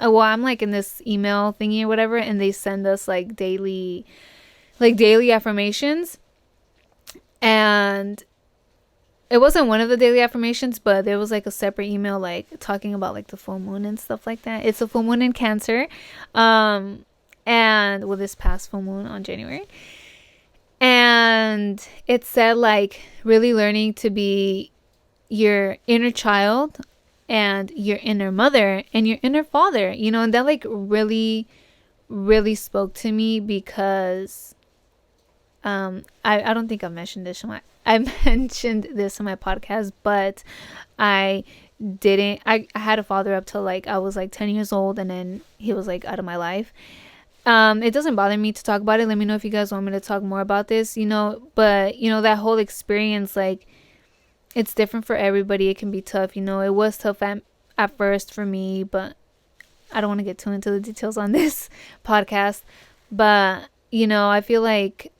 well, I'm like in this email thingy or whatever, and they send us like daily affirmations. And it wasn't one of the daily affirmations, but there was like a separate email like talking about like the full moon and stuff like that. It's a full moon in Cancer. Um and well, this past full moon on January. And it said like really learning to be your inner child and your inner mother and your inner father, and that like really really spoke to me because I don't think I mentioned this in my I mentioned this in my podcast, but I didn't I had a father up till like I was like 10 years old, and then he was like out of my life. It doesn't bother me to talk about it. Let me know if you guys want me to talk more about this, but that whole experience, like, it's different for everybody. It can be tough, it was tough at first for me, but I don't want to get too into the details on this podcast. But I feel like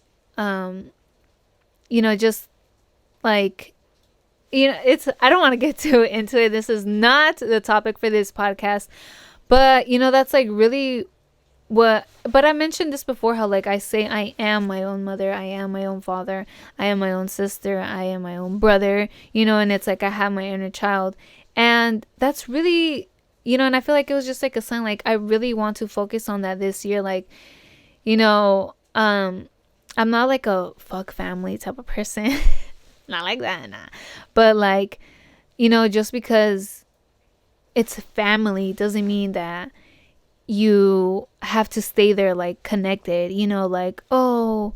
just like, it's, I don't want to get too into it. This is not the topic for this podcast, but that's like really but I mentioned this before, how like I say I am my own mother, I am my own father, I am my own sister, I am my own brother, and it's like I have my inner child. And that's really, and I feel like it was just like a sign, like I really want to focus on that this year. Like, I'm not like a fuck family type of person. Not like that, nah. But like, just because it's family doesn't mean that you have to stay there like connected, like, oh,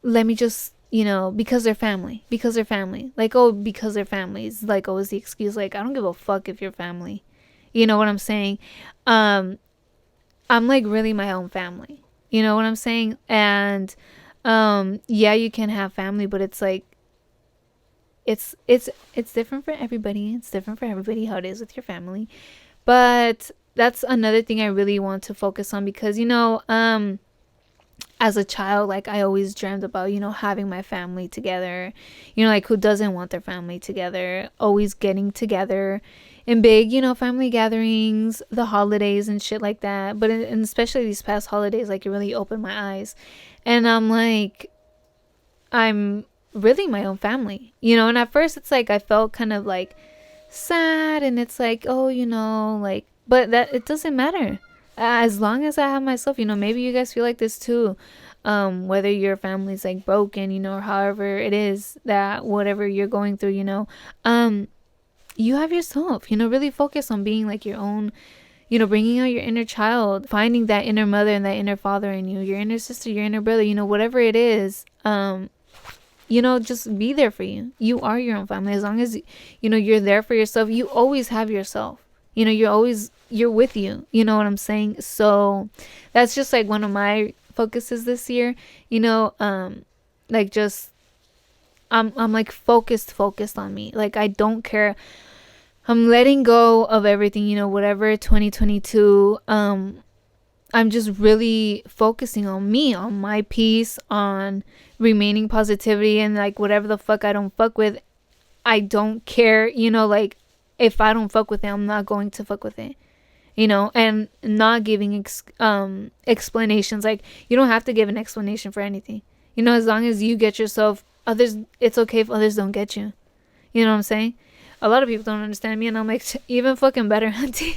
let me just, because they're family, like, oh, because they're families, like, always the excuse. Like, I don't give a fuck if you're family, you know what I'm saying? I'm like really my own family, you know what I'm saying? And yeah, you can have family, but it's like it's different for everybody. It's different for everybody how it is with your family. But that's another thing I really want to focus on, because as a child, like, I always dreamed about having my family together. Like, who doesn't want their family together? Always getting together in big family gatherings, the holidays and shit like that. But and especially these past holidays, like, it really opened my eyes. And I'm like, I'm really my own family, and at first it's like I felt kind of like sad, and it's like, oh, like, but that it doesn't matter as long as I have myself. Maybe you guys feel like this too, whether your family's like broken, or however it is that whatever you're going through, you have yourself. Really focus on being like your own, bringing out your inner child, finding that inner mother and that inner father in you, your inner sister, your inner brother, whatever it is. Just be there for you. You are your own family. As long as you're there for yourself, you always have yourself. You're with you. You know what I'm saying? So that's just like one of my focuses this year. Like, just I'm like focused on me. Like, I don't care. I'm letting go of everything, whatever 2022. I'm just really focusing on me, on my peace, on remaining positivity, and like whatever the fuck I don't fuck with, I don't care, like, if I don't fuck with it, I'm not going to fuck with it, and not giving explanations. Like, you don't have to give an explanation for anything, as long as you get yourself. Others, it's okay if others don't get you. You know what I'm saying? A lot of people don't understand me, and I'm like, even fucking better, auntie.